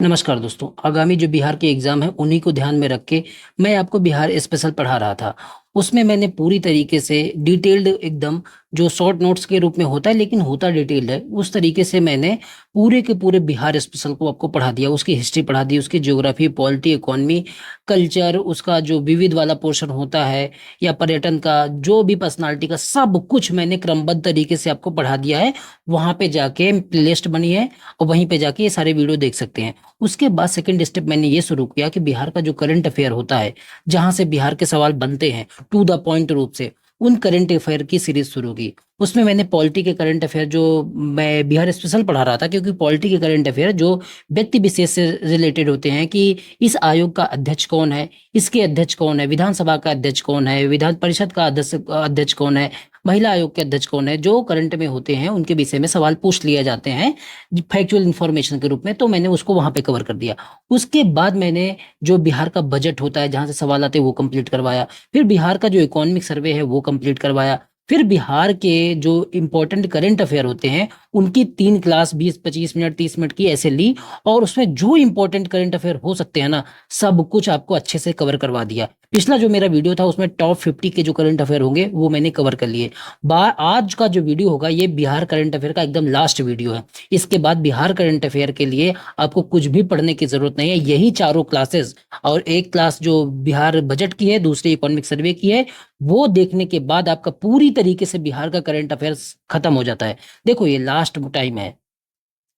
नमस्कार दोस्तों। आगामी जो बिहार के एग्जाम है उन्हीं को ध्यान में रख के मैं आपको बिहार स्पेशल पढ़ा रहा था। उसमें मैंने पूरी तरीके से डिटेल्ड एकदम जो शॉर्ट नोट्स के रूप में होता है लेकिन होता डिटेल्ड है, उस तरीके से मैंने पूरे के पूरे बिहार स्पेशल को आपको पढ़ा दिया। उसकी हिस्ट्री पढ़ा दी, उसकी ज्योग्राफी, पॉलिटी, इकोनॉमी, कल्चर, उसका जो विविध वाला पोर्शन होता है या पर्यटन का, जो भी पर्सनालिटी का, सब कुछ मैंने क्रमबद्ध तरीके से आपको पढ़ा दिया है। वहां पे जाके प्लेलिस्ट बनी है और वहीं पे जाके ये सारे वीडियो देख सकते हैं। उसके बाद सेकंड स्टेप मैंने ये शुरू किया कि बिहार का जो करंट अफेयर होता है, जहां से बिहार के सवाल बनते हैं टू द पॉइंट रूप से, उन करंट अफेयर की सीरीज शुरू की। उसमें मैंने पॉलिटी के करंट अफेयर, जो मैं बिहार स्पेशल पढ़ा रहा था क्योंकि पॉलिटी के करंट अफेयर जो व्यक्ति विशेष से रिलेटेड होते हैं कि इस आयोग का अध्यक्ष कौन है, इसके अध्यक्ष कौन है, विधानसभा का अध्यक्ष कौन है, विधान परिषद का अध्यक्ष कौन है, महिला आयोग के अध्यक्ष कौन है, जो करंट में होते हैं उनके विषय में सवाल पूछ लिए जाते हैं फैक्चुअल इंफॉर्मेशन के रूप में, तो मैंने उसको वहां पे कवर कर दिया। उसके बाद मैंने जो बिहार का बजट होता है, जहां से सवाल आते हैं, वो कंप्लीट करवाया। फिर बिहार का जो इकोनॉमिक सर्वे है वो कंप्लीट करवाया। फिर बिहार के जो इंपॉर्टेंट करंट अफेयर होते हैं उनकी 3 क्लास 20 25 मिनट 30 मिनट की ऐसे ली, और उसमें जो इंपॉर्टेंट करंट अफेयर हो सकते हैं ना, सब कुछ आपको अच्छे से कवर करवा दिया। पिछला जो मेरा वीडियो था उसमें टॉप 50 के जो करंट अफेयर होंगे वो मैंने कवर कर लिए। आज का जो वीडियो होगा ये बिहार करंट अफेयर का एकदम लास्ट वीडियो है। इसके बाद बिहार करंट अफेयर के लिए आपको कुछ भी पढ़ने की जरूरत नहीं है। यही चारों क्लासेस और एक क्लास जो बिहार बजट की है, दूसरी इकोनॉमिक सर्वे की है, वो देखने के बाद आपका पूरी तरीके से बिहार का करंट अफेयर्स खत्म हो जाता है। देखो ये लास्ट टाइम है,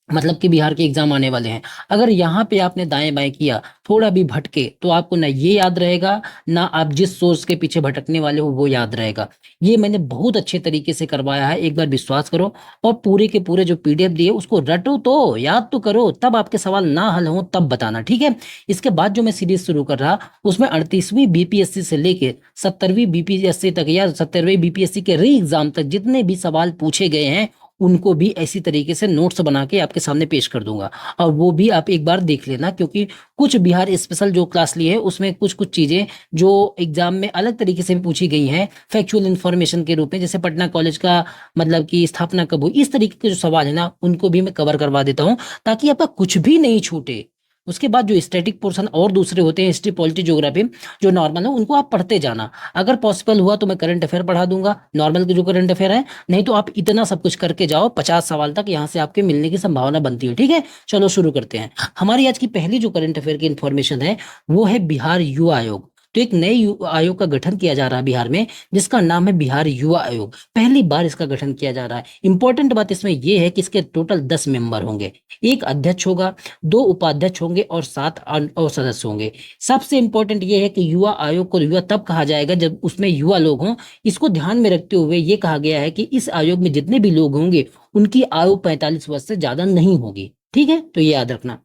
मतलब कि बिहार के एग्जाम आने वाले हैं। अगर यहाँ पे आपने दाएं बाएं किया, थोड़ा भी भटके, तो आपको ना ये याद रहेगा, ना आप जिस सोर्स के पीछे भटकने वाले हो वो याद रहेगा। ये मैंने बहुत अच्छे तरीके से करवाया है, एक बार विश्वास करो। और पूरे के पूरे जो पीडीएफ दिए उसको रटो, तो याद तो करो, तब आपके सवाल ना हल हो तब बताना, ठीक है। इसके बाद जो मैं सीरीज शुरू कर रहा, उसमें 38वीं बीपीएससी से लेके 70वीं बीपीएससी तक या 70वीं बीपीएससी के री एग्जाम तक जितने भी सवाल पूछे गए हैं उनको भी ऐसी तरीके से नोट्स बना के आपके सामने पेश कर दूंगा। और वो भी आप एक बार देख लेना, क्योंकि कुछ बिहार स्पेशल जो क्लास ली है उसमें कुछ कुछ चीजें जो एग्जाम में अलग तरीके से भी पूछी गई हैं फैक्चुअल इंफॉर्मेशन के रूप में, जैसे पटना कॉलेज का मतलब की स्थापना कब हुई, इस तरीके के जो सवाल है ना उनको भी मैं कवर करवा देता हूँ, ताकि आपका कुछ भी नहीं छूटे। उसके बाद जो स्टैटिक पोर्शन और दूसरे होते हैं, हिस्ट्री, पॉलिटी, ज्योग्राफी, जो नॉर्मल है उनको आप पढ़ते जाना। अगर पॉसिबल हुआ तो मैं करंट अफेयर पढ़ा दूंगा, नॉर्मल के जो करंट अफेयर है। नहीं तो आप इतना सब कुछ करके जाओ, 50 सवाल तक यहाँ से आपके मिलने की संभावना बनती है, ठीक है। चलो शुरू करते हैं। हमारी आज की पहली जो करंट अफेयर की इंफॉर्मेशन है वो है बिहार युवा आयोग। तो एक नए आयोग का गठन किया जा रहा है बिहार में, जिसका नाम है बिहार युवा आयोग। पहली बार इसका गठन किया जा रहा है। इंपॉर्टेंट बात इसमें यह है कि इसके टोटल 10 मेंबर होंगे। एक अध्यक्ष होगा, 2 उपाध्यक्ष होंगे और 7 और सदस्य होंगे। सबसे इंपॉर्टेंट ये है कि युवा आयोग को युवा तब कहा जाएगा जब उसमें युवा लोग हों। इसको ध्यान में रखते हुए ये कहा गया है कि इस आयोग में जितने भी लोग होंगे उनकी आयु 45 वर्ष से ज्यादा नहीं होगी, ठीक है, तो ये याद रखना।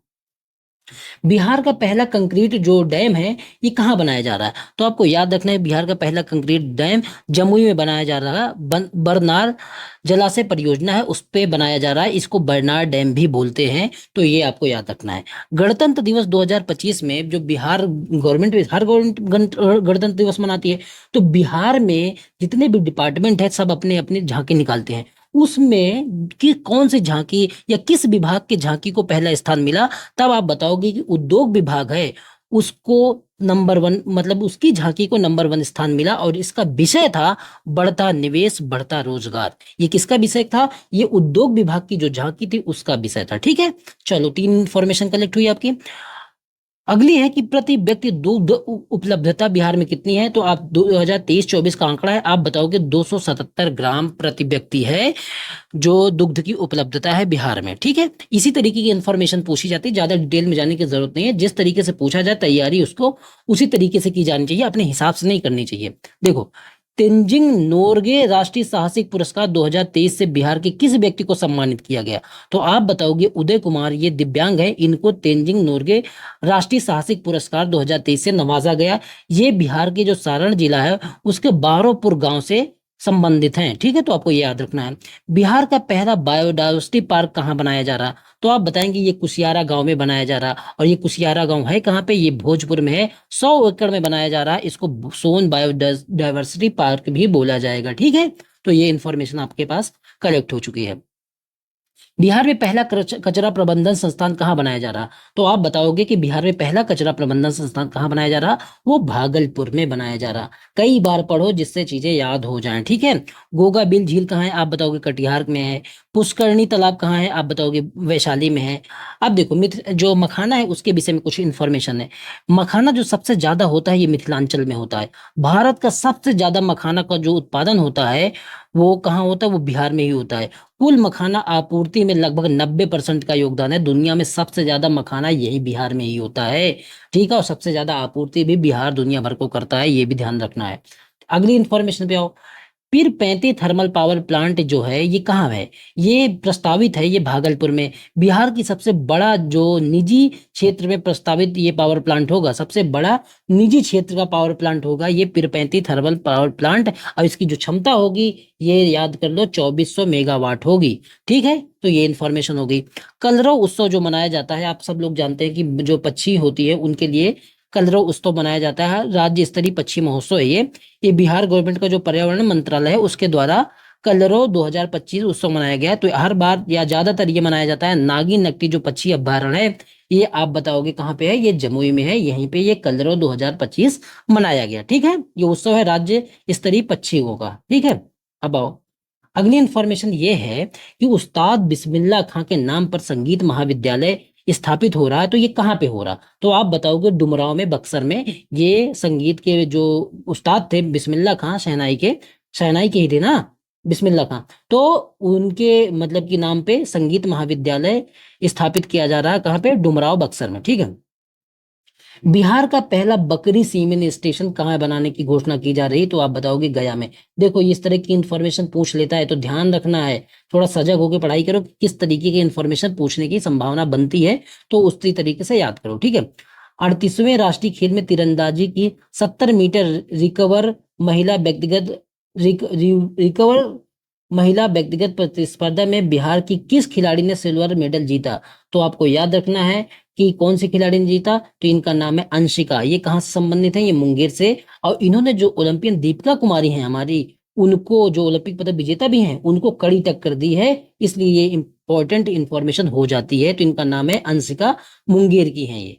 बिहार का पहला कंक्रीट जो डैम है ये कहाँ बनाया जा रहा है, तो आपको याद रखना है बिहार का पहला कंक्रीट डैम जमुई में बनाया जा रहा है। बरनार जलाशय परियोजना है, उस पे बनाया जा रहा है। इसको बरनार डैम भी बोलते हैं, तो ये आपको याद रखना है। गणतंत्र दिवस 2025 में जो बिहार गवर्नमेंट, हर गवर्नमेंट गणतंत्र दिवस मनाती है, तो बिहार में जितने भी डिपार्टमेंट है सब अपने अपने झांकी निकालते हैं। उसमें कि कौन सी झांकी या किस विभाग की झांकी को पहला स्थान मिला, तब आप बताओगे कि उद्योग विभाग है उसको नंबर 1, मतलब उसकी झांकी को नंबर 1 स्थान मिला। और इसका विषय था बढ़ता निवेश बढ़ता रोजगार। ये किसका विषय था, ये उद्योग विभाग की जो झांकी थी उसका विषय था, ठीक है। चलो 3 इंफॉर्मेशन कलेक्ट हुई आपकी। अगली है कि प्रति व्यक्ति दुग्ध उपलब्धता बिहार में कितनी है, तो आप 2023-24 का आंकड़ा है, आप बताओगे 277 ग्राम प्रति व्यक्ति है जो दुग्ध की उपलब्धता है बिहार में, ठीक है। इसी तरीके की इंफॉर्मेशन पूछी जाती है, ज्यादा डिटेल में जाने की जरूरत नहीं है। जिस तरीके से पूछा जाए तैयारी उसको उसी तरीके से की जानी चाहिए, अपने हिसाब से नहीं करनी चाहिए। देखो, तेंजिंग नोरगे राष्ट्रीय साहसिक पुरस्कार 2023 से बिहार के किस व्यक्ति को सम्मानित किया गया, तो आप बताओगे उदय कुमार, ये दिव्यांग है, इनको तेंजिंग नोरगे राष्ट्रीय साहसिक पुरस्कार 2023 से नवाजा गया। ये बिहार के जो सारण जिला है उसके बारोपुर गांव से संबंधित हैं, ठीक है, तो आपको ये याद रखना है। बिहार का पहला बायोडायवर्सिटी पार्क कहाँ बनाया जा रहा, तो आप बताएंगे ये कुशियारा गांव में बनाया जा रहा। और ये कुशियारा गांव है कहाँ पे, ये भोजपुर में है। 100 एकड़ में बनाया जा रहा है। इसको सोन बायोडायवर्सिटी पार्क भी बोला जाएगा, ठीक है। तो ये इंफॉर्मेशन आपके पास कलेक्ट हो चुकी है। बिहार में पहला कचरा प्रबंधन संस्थान कहाँ बनाया जा रहा? तो आप बताओगे कि बिहार में पहला कचरा प्रबंधन संस्थान कहाँ बनाया जा रहा? वो भागलपुर में बनाया जा रहा। कई बार पढ़ो जिससे चीजें याद हो जाएं, ठीक है। गोगा बिल झील कहाँ है? आप बताओगे कटिहार में है। पुष्करणी तालाब कहाँ है? आप बताओगे वैशाली में है। अब देखो जो मखाना है उसके विषय में कुछ इन्फॉर्मेशन है। मखाना जो सबसे ज्यादा होता है ये मिथिलांचल में होता है। भारत का सबसे ज्यादा मखाना का जो उत्पादन होता है वो कहाँ होता है? वो बिहार में ही होता है। कुल मखाना आपूर्ति में लगभग 90% का योगदान है। दुनिया में सबसे ज्यादा मखाना यही बिहार में ही होता है, ठीक है। और सबसे ज्यादा आपूर्ति भी बिहार दुनिया भर को करता है, ये भी ध्यान रखना है। अगली इंफॉर्मेशन पे आओ। पीरपैंती थर्मल पावर प्लांट जो है ये कहाँ है? ये प्रस्तावित है, ये भागलपुर में। बिहार की सबसे बड़ा जो निजी क्षेत्र में प्रस्तावित ये पावर प्लांट होगा, सबसे बड़ा निजी क्षेत्र का पावर प्लांट होगा ये पीरपैंती थर्मल पावर प्लांट। और इसकी जो क्षमता होगी ये याद कर लो 2400 मेगावाट होगी, ठीक है। तो ये इन्फॉर्मेशन हो गई। कलरव उत्सव जो मनाया जाता है, आप सब लोग जानते हैं कि जो पक्षी होती है उनके लिए कलरव उत्सव मनाया जाता है। राज्य स्तरीय पक्षी महोत्सव है ये बिहार गवर्नमेंट का जो पर्यावरण मंत्रालय है उसके द्वारा कलरव 2025 उत्सव मनाया गया है। तो हर बार या ज्यादातर ये मनाया जाता है। नागिन नकटी जो पक्षी अभ्यारण्य है ये आप बताओगे कहाँ पे है? ये जमुई में है। यहीं पे ये कलरव 2025 मनाया गया, ठीक है। ये उत्सव है राज्य स्तरीय पक्षियों का, ठीक है। अब आओ, अगली इंफॉर्मेशन ये है कि उस्ताद बिस्मिल्लाह खां के नाम पर संगीत महाविद्यालय स्थापित हो रहा है। तो ये कहाँ पे हो रहा? तो आप बताओगे डुमरांव में, बक्सर में। ये संगीत के जो उस्ताद थे बिस्मिल्लाह खां, शहनाई के ही थे ना बिस्मिल्लाह खां। तो उनके मतलब कि नाम पे संगीत महाविद्यालय स्थापित किया जा रहा है। कहाँ पे? डुमरांव, बक्सर में, ठीक है। बिहार का पहला बकरी सीमेंट स्टेशन कहाँ बनाने की घोषणा की जा रही? तो आप बताओगे गया में। देखो इस तरह की इंफॉर्मेशन पूछ लेता है तो ध्यान रखना है, थोड़ा सजग होकर पढ़ाई करो कि किस तरीके की इंफॉर्मेशन पूछने की संभावना बनती है, तो उसी तरीके से याद करो, ठीक है। 38वें राष्ट्रीय खेल में तीरंदाजी की 70 मीटर रिकवर महिला व्यक्तिगत रिकवर महिला व्यक्तिगत प्रतिस्पर्धा में बिहार की किस खिलाड़ी ने सिल्वर मेडल जीता? तो आपको याद रखना है कि कौन सी खिलाड़ी ने जीता। तो इनका नाम है अंशिका। ये कहाँ से संबंधित है? ये मुंगेर से। और इन्होंने जो ओलंपियन दीपिका कुमारी हैं हमारी, उनको जो ओलंपिक पदक विजेता भी हैं उनको कड़ी टक्कर दी है, इसलिए ये इंपॉर्टेंट इंफॉर्मेशन हो जाती है। तो इनका नाम है अंशिका, मुंगेर की हैं ये।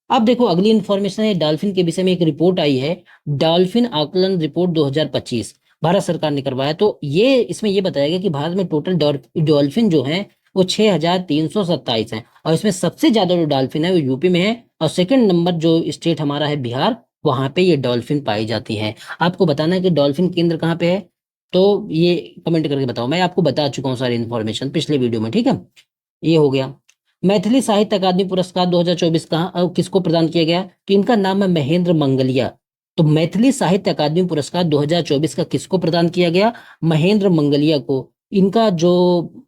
अब देखो अगली इंफॉर्मेशन है डॉल्फिन के विषय में। एक रिपोर्ट आई है, डॉल्फिन आकलन रिपोर्ट 2025 भारत सरकार ने करवाया। तो ये इसमें ये बताया गया कि भारत में टोटल डॉल्फिन जो है वो 6327 है। और इसमें सबसे ज्यादा जो डॉल्फिन है वो यूपी में है। और सेकंड नंबर जो स्टेट हमारा है बिहार, वहां पे ये डॉल्फिन पाई जाती है। आपको बताना है कि डॉल्फिन केंद्र कहाँ पे है, तो ये कमेंट करके बताओ। मैं आपको बता चुका हूँ सारी इन्फॉर्मेशन पिछले वीडियो में, ठीक है। ये हो गया। मैथिली साहित्य अकादमी पुरस्कार 2024 कहाँ किसको प्रदान किया गया? तो इनका नाम है महेंद्र मंगलिया। तो मैथिली साहित्य अकादमी पुरस्कार 2024 का किसको प्रदान किया गया? महेंद्र मंगलिया को। इनका जो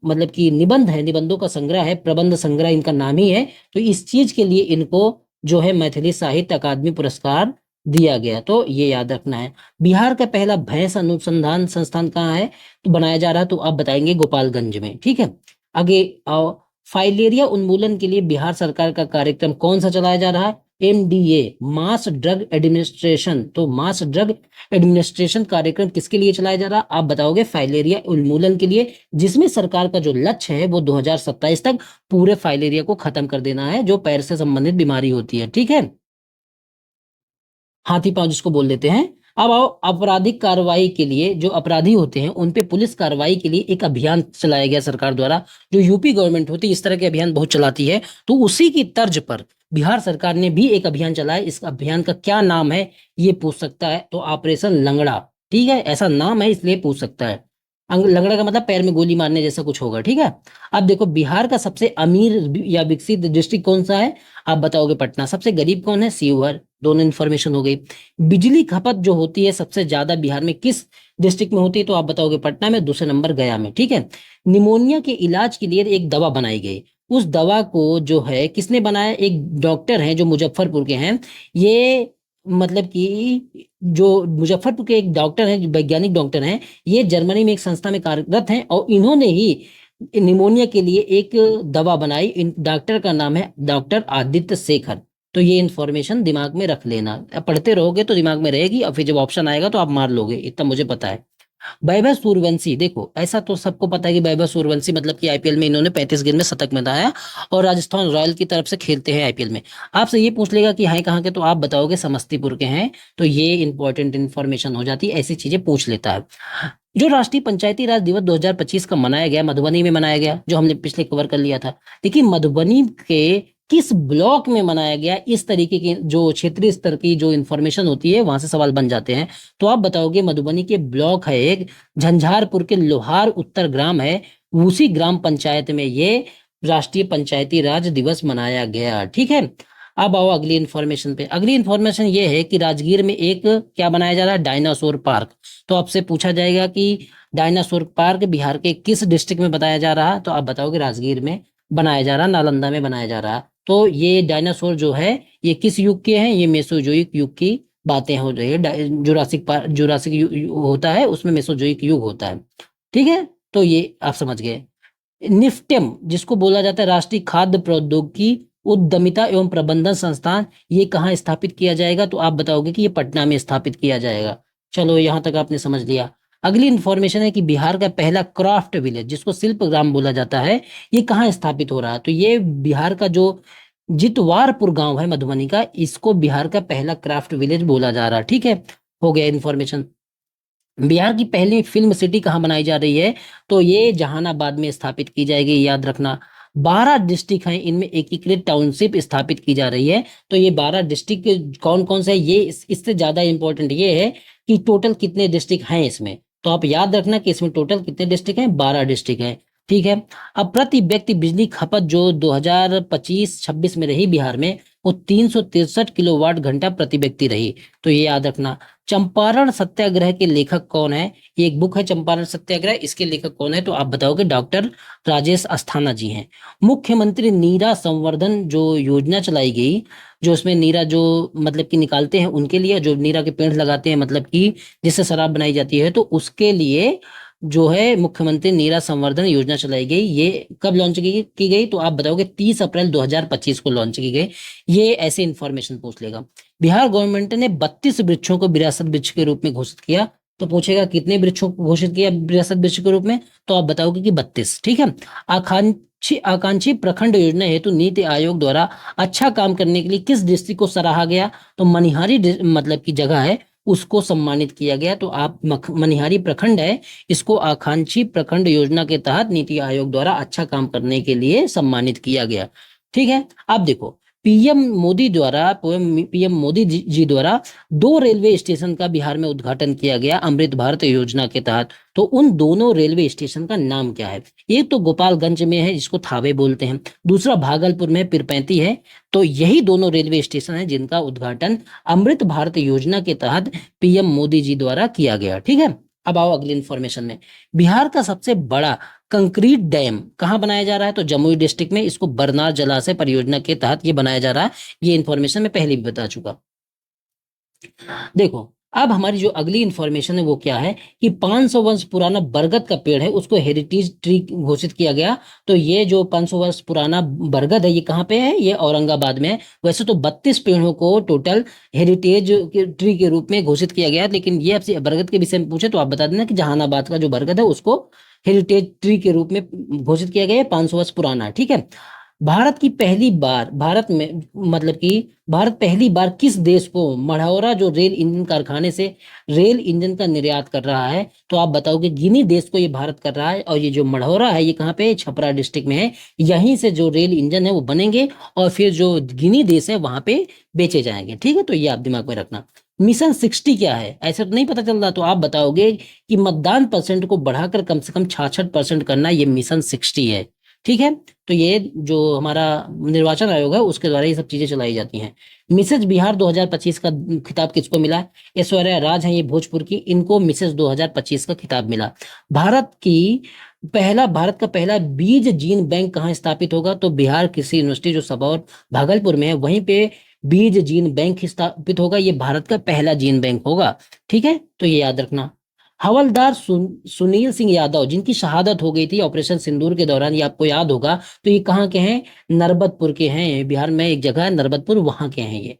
मतलब कि निबंध है, निबंधों का संग्रह है, प्रबंध संग्रह इनका नाम ही है। तो इस चीज के लिए इनको जो है मैथिली साहित्य अकादमी पुरस्कार दिया गया। तो ये याद रखना है। बिहार का पहला भैंस अनुसंधान संस्थान कहाँ है तो बनाया जा रहा है? तो आप बताएंगे गोपालगंज में, ठीक है। आगे आओ, फाइलेरिया उन्मूलन के लिए बिहार सरकार का कार्यक्रम कौन सा चलाया जा रहा है? MDA, mass drug administration. तो मास ड्रग एडमिनिस्ट्रेशन कार्यक्रम किसके लिए चलाया जा रहा है? आप बताओगे फाइलेरिया उन्मूलन के लिए, जिसमें सरकार का जो लक्ष्य है वो 2027 तक पूरे फाइलेरिया को खत्म कर देना है, जो पैर से संबंधित बीमारी होती है, ठीक है। हाथी पांव जिसको बोल देते हैं। अब आओ, आपराधिक कार्रवाई के लिए जो अपराधी होते हैं उन पे पुलिस कार्रवाई के लिए एक अभियान चलाया गया सरकार द्वारा। जो यूपी गवर्नमेंट होती है इस तरह के अभियान बहुत चलाती है, तो उसी की तर्ज पर बिहार सरकार ने भी एक अभियान चलाया। इस अभियान का क्या नाम है ये पूछ सकता है, तो ऑपरेशन लंगड़ा, ठीक है। ऐसा नाम है इसलिए पूछ सकता है। लंगड़ा का मतलब पैर में गोली मारने जैसा कुछ होगा, ठीक है। अब देखो बिहार का सबसे अमीर या विकसित डिस्ट्रिक्ट कौन सा है? आप बताओगे पटना। सबसे गरीब कौन है? शिवहर। दोनों इन्फॉर्मेशन हो गई। बिजली खपत जो होती है सबसे ज्यादा बिहार में किस डिस्ट्रिक्ट में होती है? तो आप बताओगे पटना में, दूसरे नंबर गया में, ठीक है। निमोनिया के इलाज के लिए एक दवा बनाई गई। उस दवा को जो है किसने बनाया? एक डॉक्टर हैं जो मुजफ्फरपुर के हैं। ये मतलब कि जो मुजफ्फरपुर के एक डॉक्टर हैं, वैज्ञानिक डॉक्टर हैं, ये जर्मनी में एक संस्था में कार्यरत हैं और इन्होंने ही निमोनिया के लिए एक दवा बनाई। इन डॉक्टर का नाम है डॉक्टर आदित्य शेखर। तो ये इन्फॉर्मेशन दिमाग में रख लेना, अब पढ़ते रहोगे तो दिमाग में रहेगी और फिर जब ऑप्शन आएगा तो आप मार लोगे, इतना मुझे पता है। वैभव सूर्यवंशी, देखो ऐसा तो सबको पता है कि वैभव सूर्यवंशी मतलब कि आईपीएल में इन्होंने 35 गेंद में शतक बनाया और राजस्थान रॉयल की तरफ से खेलते हैं आईपीएल में। आपसे ये पूछ लेगा कि हैं कहाँ के, तो आप बताओगे समस्तीपुर के हैं, तो ये इंपॉर्टेंट इन्फॉर्मेशन हो जाती है, ऐसी चीजें पूछ लेता है। जो राष्ट्रीय पंचायती राज दिवस 2025 का मनाया गया, मधुबनी में मनाया गया, जो हमने पिछले कवर कर लिया था। देखिए मधुबनी के किस ब्लॉक में मनाया गया, इस तरीके की जो क्षेत्रीय स्तर की जो इन्फॉर्मेशन होती है वहां से सवाल बन जाते हैं। तो आप बताओगे मधुबनी के ब्लॉक है एक, झंझारपुर के लोहार उत्तर ग्राम है, उसी ग्राम पंचायत में ये राष्ट्रीय पंचायती राज दिवस मनाया गया। ठीक है, अब आओ अगली इन्फॉर्मेशन पे। अगली इन्फॉर्मेशन ये है कि राजगीर में एक क्या बनाया जा रहा है, डायनासोर पार्क। तो आपसे पूछा जाएगा कि डायनासोर पार्क बिहार के किस डिस्ट्रिक्ट में बताया जा रहा है, तो आप बताओगे राजगीर में बनाया जा रहा है, नालंदा में बनाया जा रहा है। तो ये डायनासोर जो है ये किस युग के हैं, ये मेसोजोइक युग की बातें हो रही है। जुरासिक पार्क, जुरासिक होता है उसमें मेसोजोइक युग होता है। ठीक है, तो ये आप समझ गए। निफ्टेम जिसको बोला जाता है राष्ट्रीय खाद्य प्रौद्योगिकी उद्यमिता एवं प्रबंधन संस्थान, ये कहाँ स्थापित किया जाएगा, तो आप बताओगे कि ये पटना में स्थापित किया जाएगा। चलो यहां तक आपने समझ लिया। अगली इंफॉर्मेशन है कि बिहार का पहला क्राफ्ट विलेज जिसको शिल्प ग्राम बोला जाता है, ये कहाँ स्थापित हो रहा है, तो ये बिहार का जो जितवारपुर गांव है मधुबनी का, इसको बिहार का पहला क्राफ्ट विलेज बोला जा रहा है। ठीक है, हो गया इन्फॉर्मेशन। बिहार की पहली फिल्म सिटी कहाँ बनाई जा रही है, तो ये जहानाबाद में स्थापित की जाएगी, याद रखना। 12 डिस्ट्रिक्ट हैं, इनमें एकीकृत टाउनशिप स्थापित की जा रही है। तो ये 12 डिस्ट्रिक्ट कौन कौन से है, ये इससे ज्यादा इंपॉर्टेंट ये है कि टोटल कितने डिस्ट्रिक्ट हैं इसमें। तो आप याद रखना कि इसमें टोटल कितने डिस्ट्रिक्ट हैं, 12 डिस्ट्रिक्ट हैं। ठीक है, अब प्रति व्यक्ति बिजली खपत जो 2025-26 में रही बिहार में, वो 363 किलोवाट घंटा प्रति व्यक्ति रही। तो ये याद रखना। चंपारण सत्याग्रह के लेखक कौन है, ये एक बुक है चंपारण सत्याग्रह, इसके लेखक कौन है, तो आप बताओगे डॉक्टर राजेश अस्थाना जी हैं। मुख्यमंत्री नीरा संवर्धन जो योजना चलाई गई, जो उसमें नीरा जो मतलब कि निकालते हैं उनके लिए, जो नीरा के पेड़ लगाते हैं मतलब कि जिससे शराब बनाई जाती है, तो उसके लिए जो है मुख्यमंत्री नीरा संवर्धन योजना चलाई गई। ये कब लॉन्च की गई, तो आप बताओगे 30 अप्रैल 2025 को लॉन्च की गई। ये ऐसे इंफॉर्मेशन पूछ लेगा। बिहार गवर्नमेंट ने 32 वृक्षों को विरासत वृक्ष के रूप में घोषित किया। तो पूछेगा कितने वृक्षों को घोषित किया विरासत वृक्ष के रूप में, तो आप बताओगे कि 32। ठीक है, आकांक्षी प्रखंड योजना हेतु नीति आयोग द्वारा अच्छा काम करने के लिए किस डिस्ट्रिक्ट को सराहा गया, तो मनिहारी मतलब की जगह है उसको सम्मानित किया गया। तो आप मनिहारी प्रखंड है, इसको आकांक्षी प्रखंड योजना के तहत नीति आयोग द्वारा अच्छा काम करने के लिए सम्मानित किया गया। ठीक है, अब देखो पीएम मोदी जी द्वारा 2 रेलवे स्टेशन का बिहार में उद्घाटन किया गया अमृत भारत योजना के तहत। तो उन दोनों रेलवे स्टेशन का नाम क्या है, एक तो गोपालगंज में है जिसको थावे बोलते हैं, दूसरा भागलपुर में पिरपैंती है। तो यही दोनों रेलवे स्टेशन है जिनका उद्घाटन अमृत भारत योजना के तहत पीएम मोदी जी द्वारा किया गया। ठीक है, अब आओ अगली इंफॉर्मेशन में। बिहार का सबसे बड़ा कंक्रीट डैम कहाँ बनाया जा रहा है, तो जमुई डिस्ट्रिक्ट में, इसको बरनार जलाशय परियोजना के तहत ये बनाया जा रहा है। ये इंफॉर्मेशन मैं पहले भी बता चुका। देखो अब हमारी जो अगली इंफॉर्मेशन है वो क्या है कि 500 वर्ष पुराना बरगद का पेड़ है उसको हेरिटेज ट्री घोषित किया गया। तो ये जो 500 वर्ष पुराना बरगद है ये कहाँ पे है, ये औरंगाबाद में है। वैसे तो 32 पेड़ों को टोटल हेरिटेज ट्री के रूप में घोषित किया गया, लेकिन ये आपसे बरगद के विषय में पूछे तो आप बता देना कि जहानाबाद का जो बरगद है उसको हेरिटेज ट्री के रूप में घोषित किया गया है, 500 वर्ष पुराना है। ठीक है, भारत की पहली बार भारत में मतलब कि भारत पहली बार किस देश को मढ़ौरा जो रेल इंजन कारखाने से रेल इंजन का निर्यात कर रहा है, तो आप बताओगे गिनी देश को ये भारत कर रहा है। और ये जो मढ़ौरा है ये कहाँ पे है, छपरा डिस्ट्रिक्ट में है। यहीं से जो रेल इंजन है वो बनेंगे और फिर जो गिनी देश है वहां पे बेचे जाएंगे। ठीक है, तो ये आप दिमाग में रखना। मिशन 60 क्या है, ऐसा तो नहीं पता चल रहा, तो आप बताओगे कि मतदान परसेंट को बढ़ाकर कम से कम 66% करना, ये मिशन 60 है। ठीक है, तो ये जो हमारा निर्वाचन आयोग है उसके द्वारा ये सब चीजें चलाई जाती हैं। मिसेज बिहार 2025 का खिताब किसको मिला, ऐश्वर्या राज है ये भोजपुर की, इनको मिसेज 2025 का खिताब मिला। भारत का पहला बीज जीन बैंक कहाँ स्थापित होगा, तो बिहार कृषि यूनिवर्सिटी जो सबौर भागलपुर में है वहीं पे बीज जीन बैंक स्थापित होगा। ये भारत का पहला जीन बैंक होगा। ठीक है, तो ये याद रखना। हवलदार सुनील सिंह यादव जिनकी शहादत हो गई थी ऑपरेशन सिंदूर के दौरान, ये आपको याद होगा, तो ये कहाँ के हैं, नर्बतपुर के हैं। बिहार में एक जगह है नर्बतपुर, वहां के हैं ये।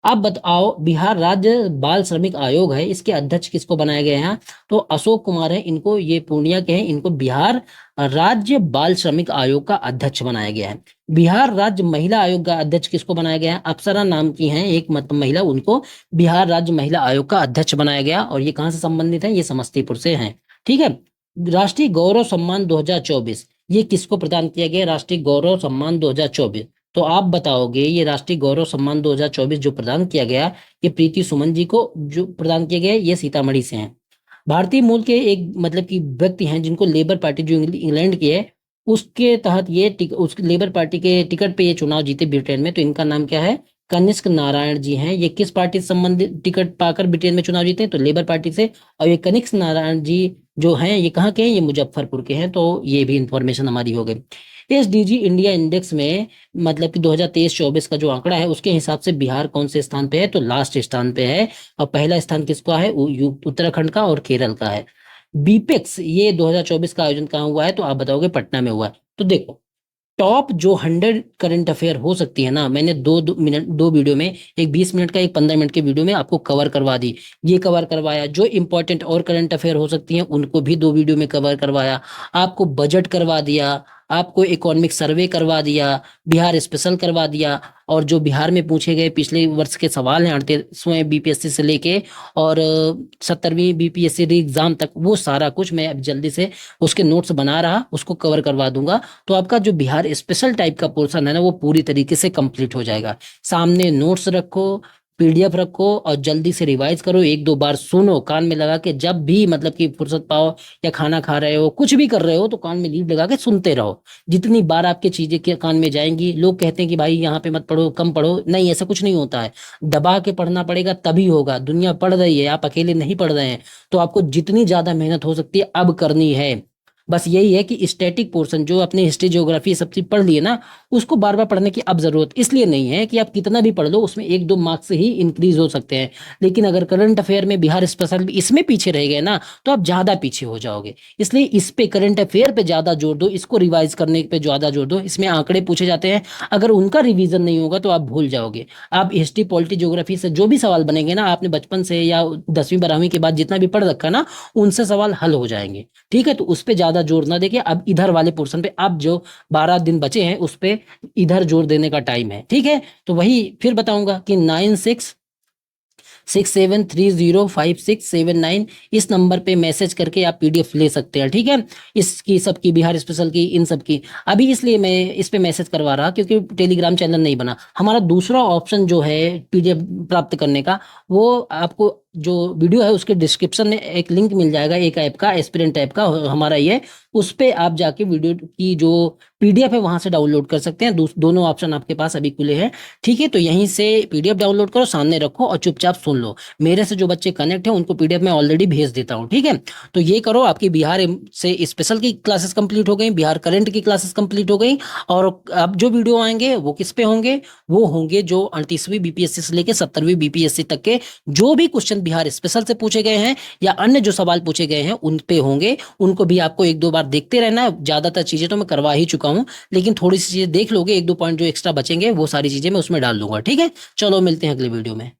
आप बताओ, बिहार राज्य बाल श्रमिक आयोग है, इसके अध्यक्ष किसको बनाया गया है? तो अशोक कुमार है, इनको ये पूर्णिया के हैं, इनको बिहार राज्य बाल श्रमिक आयोग का अध्यक्ष बनाया गया है। बिहार राज्य महिला आयोग का अध्यक्ष किसको बनाया गया है? अप्सरा नाम की हैं एक महिला, उनको बिहार राज्य महिला आयोग का अध्यक्ष बनाया गया। और ये कहाँ से संबंधित है? ये समस्तीपुर से हैं। ठीक है। राष्ट्रीय गौरव सम्मान 2024, ये किसको प्रदान किया गया? राष्ट्रीय गौरव सम्मान 2024। तो आप बताओगे, ये राष्ट्रीय गौरव सम्मान 2024 जो प्रदान किया गया, ये प्रीति सुमन जी को जो प्रदान किया गया, ये सीतामढ़ी से हैं। भारतीय मूल के एक मतलब कि व्यक्ति हैं, जिनको लेबर पार्टी जो इंग्लैंड की है, उसके तहत ये उस लेबर पार्टी के टिकट पे ये चुनाव जीते ब्रिटेन में। तो इनका नाम क्या है? कनिष्क नारायण जी हैं। ये किस पार्टी से संबंधित टिकट पाकर ब्रिटेन में चुनाव जीते हैं? तो लेबर पार्टी से। और ये कनिष्क नारायण जी जो हैं, ये कहाँ के हैं? ये मुजफ्फरपुर के हैं। तो ये भी इंफॉर्मेशन हमारी हो गई। एसडीजी इंडिया इंडेक्स में मतलब कि 2023-24 का जो आंकड़ा है, उसके हिसाब से बिहार कौन से स्थान पे है? तो लास्ट स्थान पे है। और पहला स्थान किसका है? उत्तराखंड का और केरल का है। बीपेक्स ये 2024 का आयोजन कहाँ हुआ है? तो आप बताओगे पटना में हुआ है। तो देखो, टॉप जो 100 करंट अफेयर हो सकती है ना, मैंने दो वीडियो में, एक 20 मिनट का, एक 15 मिनट के वीडियो में आपको कवर करवा दी। ये कवर करवाया। जो इंपॉर्टेंट और करंट अफेयर हो सकती हैं, उनको भी 2 वीडियो में कवर करवाया। आपको बजट करवा दिया, आपको इकोनॉमिक सर्वे करवा दिया, बिहार स्पेशल करवा दिया। और जो बिहार में पूछे गए पिछले वर्ष के सवाल हैं 38वें बीपीएससी से लेके और 70वीं बीपीएससी एग्जाम तक, वो सारा कुछ मैं अब जल्दी से उसके नोट्स बना रहा, उसको कवर करवा दूंगा। तो आपका जो बिहार स्पेशल टाइप का पोर्शन है ना, वो पूरी तरीके से कंप्लीट हो जाएगा। सामने नोट्स रखो, पीडीएफ रखो और जल्दी से रिवाइज करो। 1-2 बार सुनो कान में लगा के, जब भी मतलब कि फुर्सत पाओ, या खाना खा रहे हो, कुछ भी कर रहे हो, तो कान में लीड लगा के सुनते रहो। जितनी बार आपके चीजें के कान में जाएंगी, लोग कहते हैं कि भाई यहाँ पे मत पढ़ो, कम पढ़ो, नहीं, ऐसा कुछ नहीं होता है। दबा के पढ़ना पड़ेगा, तभी होगा। दुनिया पढ़ रही है, आप अकेले नहीं पढ़ रहे हैं। तो आपको जितनी ज्यादा मेहनत हो सकती है अब करनी है। बस यही है कि स्टैटिक पोर्शन जो अपने हिस्ट्री ज्योग्राफी सब चीज पढ़ लिए ना, उसको बार बार पढ़ने की अब जरूरत इसलिए नहीं है कि आप कितना भी पढ़ लो, उसमें 1-2 मार्क्स ही इंक्रीज हो सकते हैं। लेकिन अगर करंट अफेयर में बिहार स्पेशल इसमें पीछे रह गए ना, तो आप ज्यादा पीछे हो जाओगे। इसलिए इस पे, करंट अफेयर पे ज्यादा जोर दो, इसको रिवाइज करने पे ज्यादा जोर दो। इसमें आंकड़े पूछे जाते हैं, अगर उनका रिवीजन नहीं होगा तो आप भूल जाओगे। आप हिस्ट्री, पॉलिटी, ज्योग्राफी से जो भी सवाल बनेंगे ना, आपने बचपन से या 10वीं 12वीं के बाद जितना भी पढ़ रखा ना, उनसे सवाल हल हो जाएंगे। ठीक है, तो उस पे ज्यादा जोर ना देके अब इधर वाले पोर्शन पे, अब जो 12 दिन बचे हैं उस पे इधर जोर देने का टाइम है। ठीक है, तो वही फिर बताऊंगा कि 9667305679, इस नंबर पे मैसेज करके आप पीडीएफ ले सकते हैं। ठीक है, इसकी सबकी, बिहार स्पेशल की, इन सब की। अभी इसलिए मैं इस पे मैसेज करवा रहा क्योंकि टेलीग्राम चैनल नहीं बना हमारा। दूसरा ऑप्शन जो है पीडीएफ प्राप्त करने का, वो आपको जो वीडियो है उसके डिस्क्रिप्शन में एक लिंक मिल जाएगा, एक ऐप का, एस्पिरेंट ऐप का हमारा ये। उस पे आप जाके वीडियो की जो पीडीएफ है वहां से डाउनलोड कर सकते हैं। दोनों ऑप्शन आपके पास अभी खुले हैं। ठीक है, तो यहीं से पीडीएफ डाउनलोड करो, सामने रखो और चुपचाप सुन लो। मेरे से जो बच्चे कनेक्ट हैं उनको पीडीएफ में ऑलरेडी भेज देता हूँ। ठीक है, तो ये करो, आपकी बिहार से स्पेशल की क्लासेस कंप्लीट हो गई, बिहार करंट की क्लासेस कंप्लीट हो गई। और अब जो वीडियो आएंगे वो किस पे होंगे? वो होंगे जो 38वीं बीपीएससी से लेकर 70वीं बीपीएससी तक के जो भी क्वेश्चन बिहार स्पेशल से पूछे गए हैं या अन्य जो सवाल पूछे गए हैं उन पे होंगे। उनको भी आपको 1-2 बार देखते रहना। ज्यादातर चीजें तो मैं करवा ही चुका हूं, लेकिन थोड़ी सी चीजें देख लोगे, 1-2 पॉइंट जो एक्स्ट्रा बचेंगे वो सारी चीजें मैं उसमें डाल दूंगा। ठीक है, चलो मिलते हैं अगले वीडियो में।